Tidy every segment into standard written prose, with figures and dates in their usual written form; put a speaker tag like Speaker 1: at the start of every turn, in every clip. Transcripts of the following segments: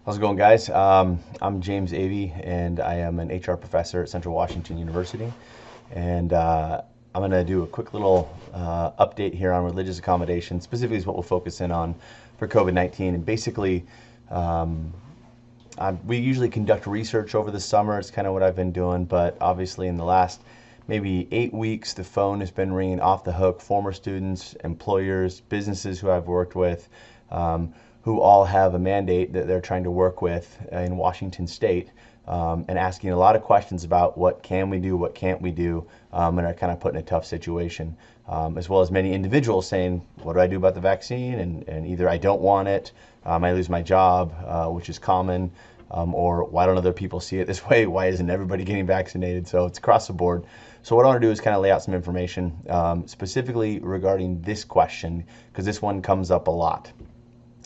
Speaker 1: How's it going, guys? I'm James Avey, and I am an HR professor at Central Washington University. And I'm going to do a quick little update here on religious accommodation. Specifically, is what we'll focus in on for COVID-19. And basically, we usually conduct research over the summer. It's kind of what I've been doing. But obviously, in the last maybe 8 weeks, the phone has been ringing off the hook. Former students, employers, businesses who I've worked with, who all have a mandate that they're trying to work with in Washington State, and asking a lot of questions about what can we do, what can't we do, and are kind of put in a tough situation. As well as many individuals saying, what do I do about the vaccine? And either I don't want it, I lose my job, which is common, or why don't other people see it this way? Why isn't everybody getting vaccinated? So it's across the board. So what I want to do is kind of lay out some information specifically regarding this question, because this one comes up a lot.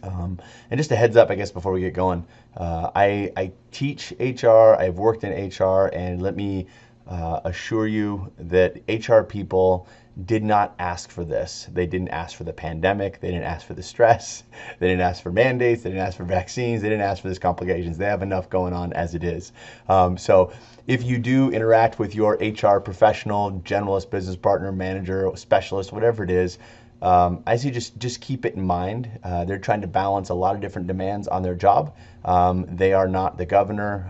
Speaker 1: And just a heads up, I guess, before we get going, I teach HR, I've worked in HR, and let me assure you that HR people did not ask for this. They didn't ask for the pandemic, they didn't ask for the stress, they didn't ask for mandates, they didn't ask for vaccines, they didn't ask for these complications. They have enough going on as it is. So if you do interact with your HR professional, generalist, business partner, manager, specialist, whatever it is, I say just keep it in mind. They're trying to balance a lot of different demands on their job. They are not the governor.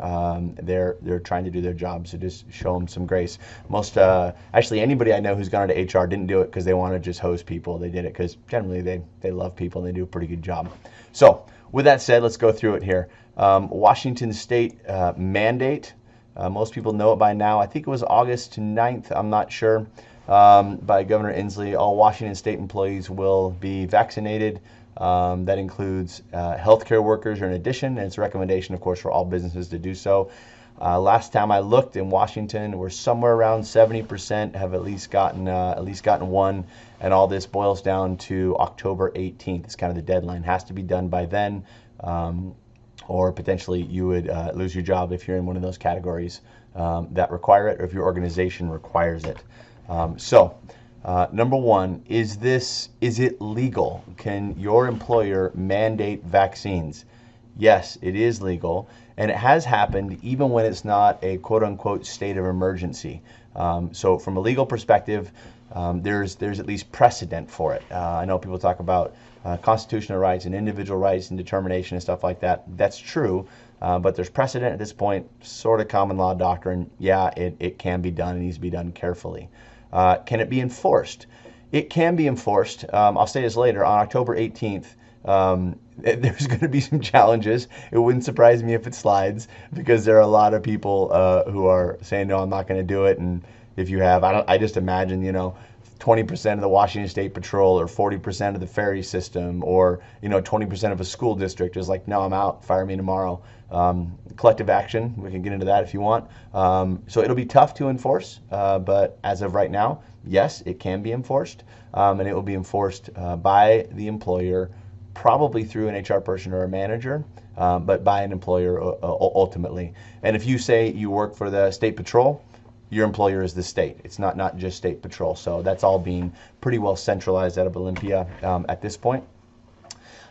Speaker 1: They're trying to do their job, so just show them some grace. Actually, anybody I know who's gone to HR didn't do it because they want to just host people. They did it because generally they love people and they do a pretty good job. So with that said, let's go through it here. Washington State mandate. Most people know it by now. I think it was August 9th. I'm not sure. By Governor Inslee, all Washington State employees will be vaccinated. That includes healthcare workers in addition, and it's a recommendation, of course, for all businesses to do so. Last time I looked in Washington, we're somewhere around 70% have at least gotten one, and all this boils down to October 18th. It's kind of the deadline. It has to be done by then, or potentially you would lose your job if you're in one of those categories that require it, or if your organization requires it. Number one, is it legal? Can your employer mandate vaccines? Yes, it is legal, and it has happened even when it's not a quote-unquote state of emergency. So from a legal perspective, there's at least precedent for it. I know people talk about constitutional rights and individual rights and determination and stuff like that. That's true, but there's precedent at this point, sort of common law doctrine. Yeah, it can be done. It needs to be done carefully. Can it be enforced? It can be enforced. I'll say this later. On October 18th, there's going to be some challenges. It wouldn't surprise me if it slides, because there are a lot of people who are saying, no, I'm not going to do it. And if you have, I just imagine, 20% of the Washington State Patrol, or 40% of the ferry system, or 20% of a school district is like, no, I'm out, fire me tomorrow. Collective action, we can get into that if you want. So it'll be tough to enforce, but as of right now, yes, it can be enforced, and it will be enforced by the employer, probably through an HR person or a manager, but by an employer ultimately. And if you say you work for the State Patrol, your employer is the state. It's not just State Patrol. So that's all being pretty well centralized out of Olympia at this point.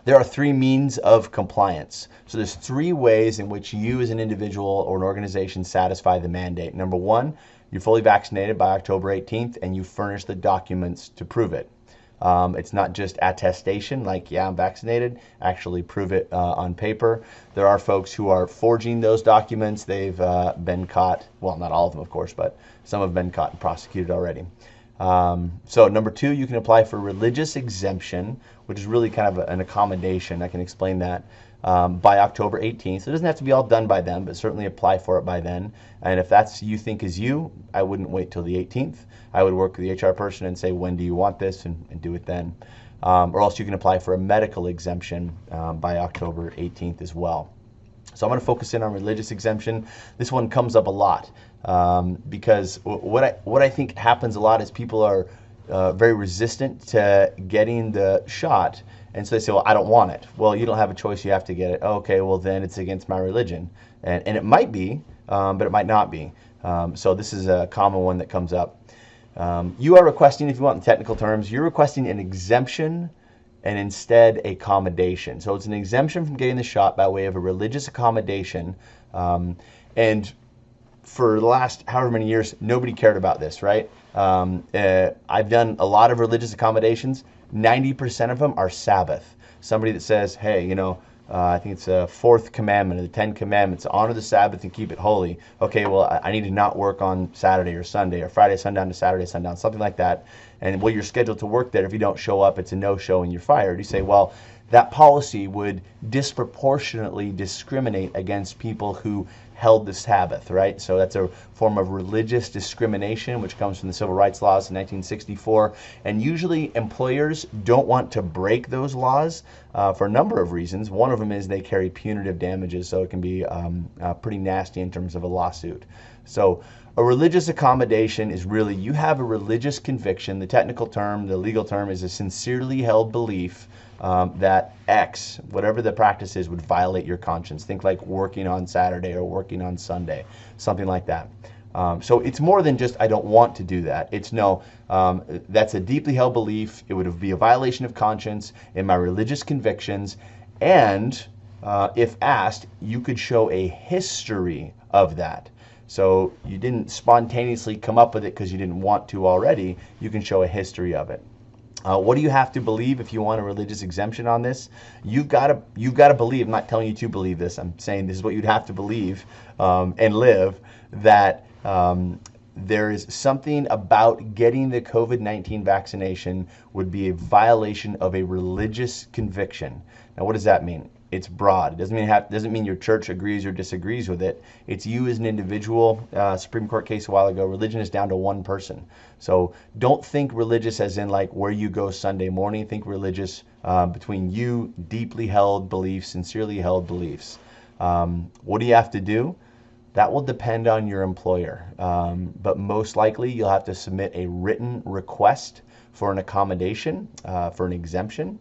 Speaker 1: There are 3 means of compliance. So there's 3 ways in which you as an individual or an organization satisfy the mandate. Number 1, you're fully vaccinated by October 18th and you furnish the documents to prove it. It's not just attestation, like, yeah, I'm vaccinated, actually prove it on paper. There are folks who are forging those documents. They've been caught, well, not all of them, of course, but some have been caught and prosecuted already. So number 2, you can apply for religious exemption, which is really kind of an accommodation. I can explain that. By October 18th. So it doesn't have to be all done by then, but certainly apply for it by then. And if that's you think is you, I wouldn't wait till the 18th. I would work with the HR person and say, when do you want this, and do it then. Or else you can apply for a medical exemption by October 18th as well. So I'm going to focus in on religious exemption. This one comes up a lot because what I think happens a lot is people are very resistant to getting the shot. And so they say, well, I don't want it. Well, you don't have a choice. You have to get it. Okay, well, then it's against my religion. And it might be, but it might not be. So this is a common one that comes up. You are requesting, if you want the technical terms, you're requesting an exemption and instead a accommodation. So it's an exemption from getting the shot by way of a religious accommodation. And for the last however many years, nobody cared about this, right? I've done a lot of religious accommodations. 90% of them are Sabbath. Somebody that says, hey, I think it's a fourth commandment of the 10 commandments, honor the Sabbath and keep it holy. Okay, well, I need to not work on Saturday or Sunday or Friday sundown to Saturday sundown, something like that. And well, you're scheduled to work there. If you don't show up, it's a no-show and you're fired. You say, well, that policy would disproportionately discriminate against people who held the Sabbath, right? So that's a form of religious discrimination, which comes from the civil rights laws in 1964. And usually employers don't want to break those laws for a number of reasons. One of them is they carry punitive damages, so it can be pretty nasty in terms of a lawsuit. So a religious accommodation is really, you have a religious conviction. The technical term, the legal term, is a sincerely held belief that X, whatever the practice is, would violate your conscience. Think like working on Saturday or working on Sunday, something like that. So it's more than just, I don't want to do that. It's no, that's a deeply held belief. It would be a violation of conscience in my religious convictions. And if asked, you could show a history of that. So you didn't spontaneously come up with it because you didn't want to already. You can show a history of it. What do you have to believe if you want a religious exemption on this? You've got to believe. I'm not telling you to believe this. I'm saying this is what you'd have to believe and live, that there is something about getting the COVID-19 vaccination would be a violation of a religious conviction. Now, what does that mean? It's broad. It doesn't mean your church agrees or disagrees with it. It's you as an individual. Supreme Court case a while ago, religion is down to one person. So don't think religious as in like where you go Sunday morning. Think religious between you, deeply held beliefs, sincerely held beliefs. What do you have to do? That will depend on your employer. But most likely you'll have to submit a written request for an accommodation, for an exemption.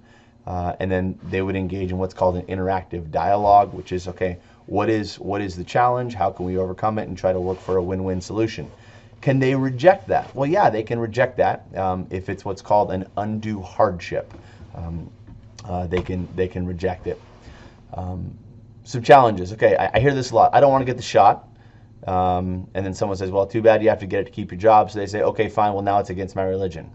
Speaker 1: And then they would engage in what's called an interactive dialogue, which is, okay, what is the challenge? How can we overcome it and try to work for a win-win solution? Can they reject that? Well, yeah, they can reject that if it's what's called an undue hardship. They can reject it. Some challenges. Okay, I hear this a lot. I don't want to get the shot. And then someone says, well, too bad you have to get it to keep your job. So they say, okay, fine, well, now it's against my religion.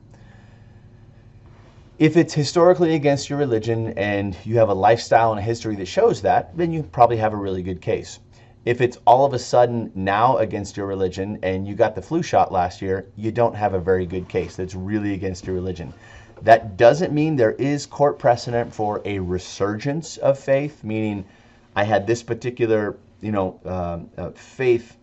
Speaker 1: If it's historically against your religion and you have a lifestyle and a history that shows that, then you probably have a really good case. If it's all of a sudden now against your religion and you got the flu shot last year, you don't have a very good case that's really against your religion. That doesn't mean there is court precedent for a resurgence of faith, meaning I had this particular faith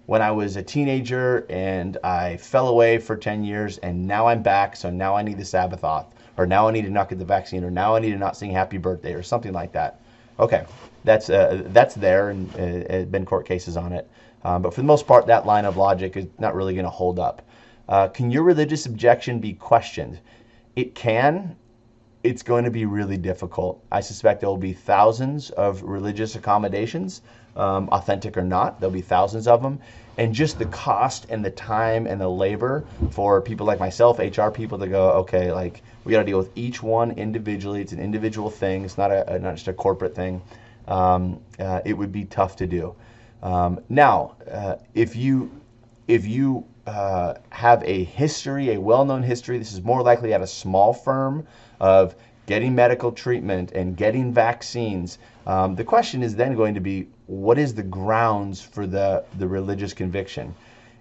Speaker 1: when I was a teenager and I fell away for 10 years and now I'm back, so now I need the Sabbath off. Or now I need to not get the vaccine, or now I need to not sing happy birthday, or something like that. Okay, that's there, and been court cases on it. But for the most part, that line of logic is not really going to hold up. Can your religious objection be questioned? It can. It's going to be really difficult. I suspect there will be thousands of religious accommodations, authentic or not. There'll be thousands of them. And just the cost and the time and the labor for people like myself, HR people, to go, okay, like we got to deal with each one individually. It's an individual thing. It's not just a corporate thing. It would be tough to do. Now, if you have a history, a well-known history, this is more likely at a small firm of getting medical treatment and getting vaccines. The question is then going to be, what is the grounds for the religious conviction?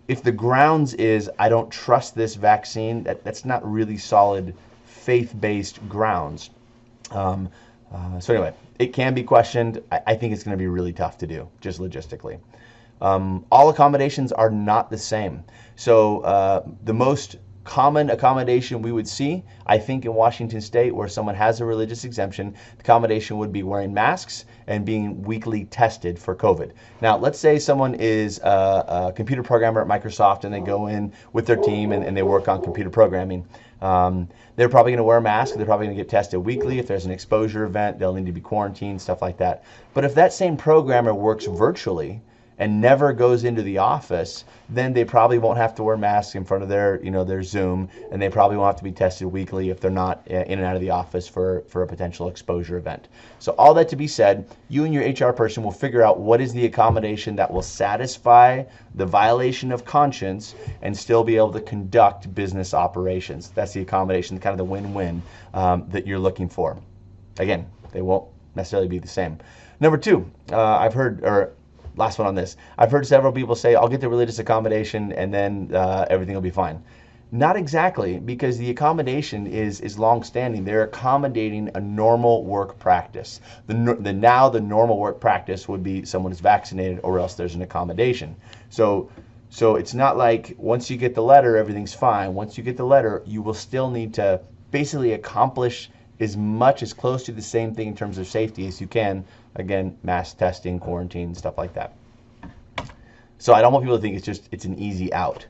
Speaker 1: If the grounds is, I don't trust this vaccine, that's not really solid faith-based grounds. So anyway, it can be questioned. I think it's going to be really tough to do, just logistically. All accommodations are not the same. So the most common accommodation we would see, I think in Washington State, where someone has a religious exemption, the accommodation would be wearing masks and being weekly tested for COVID. Now, let's say someone is a computer programmer at Microsoft and they go in with their team and they work on computer programming. They're probably going to wear a mask. They're probably going to get tested weekly. If there's an exposure event, they'll need to be quarantined, stuff like that. But if that same programmer works virtually and never goes into the office, then they probably won't have to wear masks in front of their Zoom, and they probably won't have to be tested weekly if they're not in and out of the office for a potential exposure event. So all that to be said, you and your HR person will figure out what is the accommodation that will satisfy the violation of conscience and still be able to conduct business operations. That's the accommodation, kind of the win-win that you're looking for. Again, they won't necessarily be the same. Number two, last one on this. I've heard several people say, I'll get the religious accommodation and then everything will be fine. Not exactly, because the accommodation is long-standing. They're accommodating a normal work practice. The normal work practice would be someone is vaccinated or else there's an accommodation. So it's not like once you get the letter, everything's fine. Once you get the letter, you will still need to basically accomplish as much as close to the same thing in terms of safety as you can. Again, mask testing, quarantine, stuff like that. So I don't want people to think it's an easy out.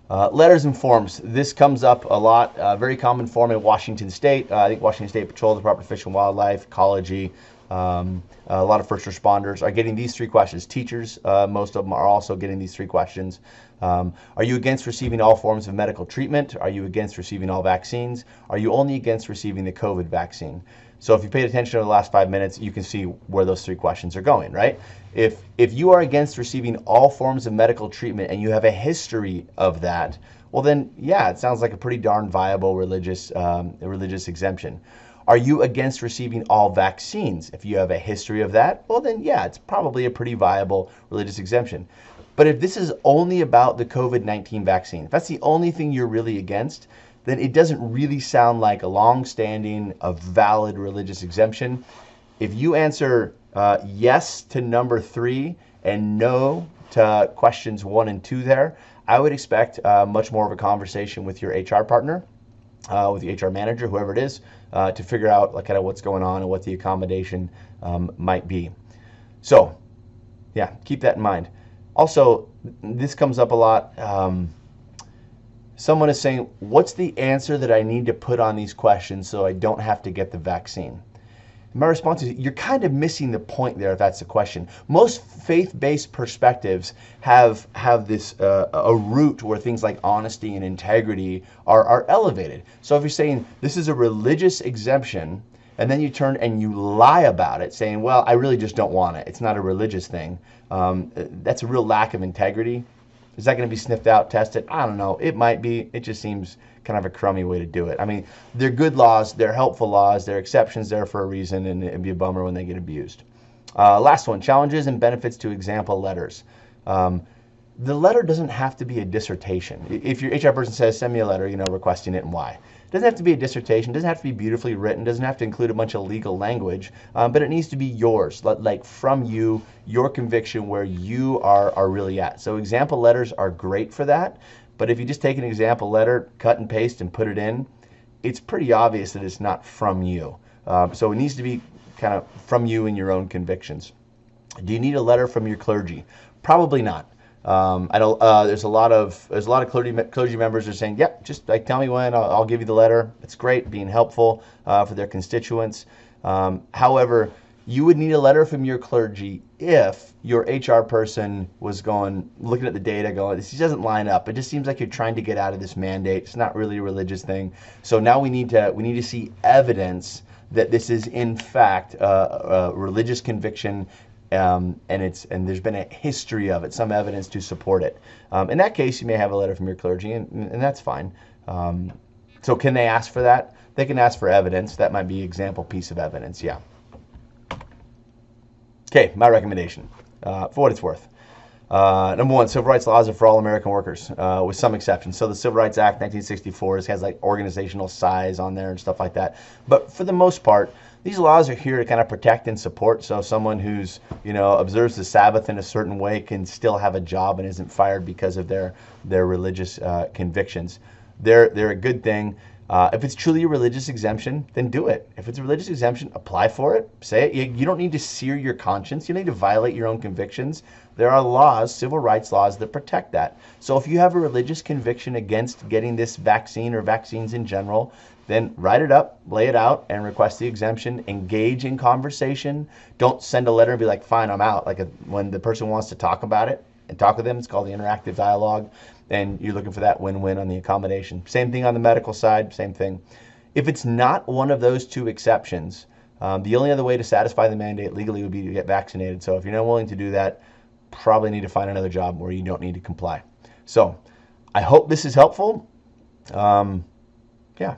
Speaker 1: Letters and forms. This comes up a lot. Very common form in Washington State. I think Washington State Patrol, Department of Fish and Wildlife, Ecology, a lot of first responders are getting these three questions. Teachers, most of them are also getting these three questions. Are you against receiving all forms of medical treatment? Are you against receiving all vaccines? Are you only against receiving the COVID vaccine? So if you paid attention to the last 5 minutes, you can see where those three questions are going, right? If you are against receiving all forms of medical treatment and you have a history of that, well then, yeah, it sounds like a pretty darn viable religious exemption. Are you against receiving all vaccines? If you have a history of that, well then, yeah, it's probably a pretty viable religious exemption. But if this is only about the COVID-19 vaccine, if that's the only thing you're really against, then it doesn't really sound like a long-standing, a valid religious exemption. If you answer yes to number 3 and no to questions 1 and 2 there, I would expect much more of a conversation with your HR partner, with the HR manager, whoever it is, to figure out kind of what's going on and what the accommodation might be. So, yeah, keep that in mind. Also, this comes up a lot. Someone is saying, what's the answer that I need to put on these questions so I don't have to get the vaccine? My response is, you're kind of missing the point there if that's the question. Most faith-based perspectives have this a root where things like honesty and integrity are elevated. So if you're saying this is a religious exemption, and then you turn and you lie about it, saying, well, I really just don't want it. It's not a religious thing. That's a real lack of integrity. Is that going to be sniffed out, tested? I don't know. It might be. It just seems kind of a crummy way to do it. I mean, they're good laws. They're helpful laws. They're exceptions there for a reason, and it'd be a bummer when they get abused. Last one, challenges and benefits to example letters. The letter doesn't have to be a dissertation. If your HR person says, send me a letter, requesting it and why. It doesn't have to be a dissertation. It doesn't have to be beautifully written. It doesn't have to include a bunch of legal language, but it needs to be yours, like from you, your conviction, where you are really at. So example letters are great for that, but if you just take an example letter, cut and paste and put it in, it's pretty obvious that it's not from you. So it needs to be kind of from you and your own convictions. Do you need a letter from your clergy? Probably not. I know there's a lot of clergy members are saying, yep, just tell me when, I'll give you the letter. It's great, being helpful for their constituents. However, you would need a letter from your clergy if your HR person was looking at the data, going, this doesn't line up. It just seems like you're trying to get out of this mandate. It's not really a religious thing. So now we need to see evidence that this is in fact a religious conviction. And there's been a history of it, some evidence to support it. In that case, you may have a letter from your clergy, and that's fine. So can they ask for that? They can ask for evidence. That might be an example piece of evidence, yeah. Okay, my recommendation, for what it's worth. Number 1, civil rights laws are for all American workers, with some exceptions. So the Civil Rights Act 1964 has like organizational size on there and stuff like that. But for the most part, these laws are here to kind of protect and support. So someone who's, observes the Sabbath in a certain way can still have a job and isn't fired because of their religious convictions. They're a good thing. If it's truly a religious exemption, then do it. If it's a religious exemption, apply for it. Say it. You don't need to sear your conscience. You don't need to violate your own convictions. There are laws, civil rights laws, that protect that. So if you have a religious conviction against getting this vaccine or vaccines in general, then write it up, lay it out, and request the exemption. Engage in conversation. Don't send a letter and be like, fine, I'm out. Like when the person wants to talk about it and talk with them, it's called the interactive dialogue. And you're looking for that win-win on the accommodation. Same thing on the medical side, same thing. If it's not one of those two exceptions, the only other way to satisfy the mandate legally would be to get vaccinated. So if you're not willing to do that, probably need to find another job where you don't need to comply. So I hope this is helpful. Yeah.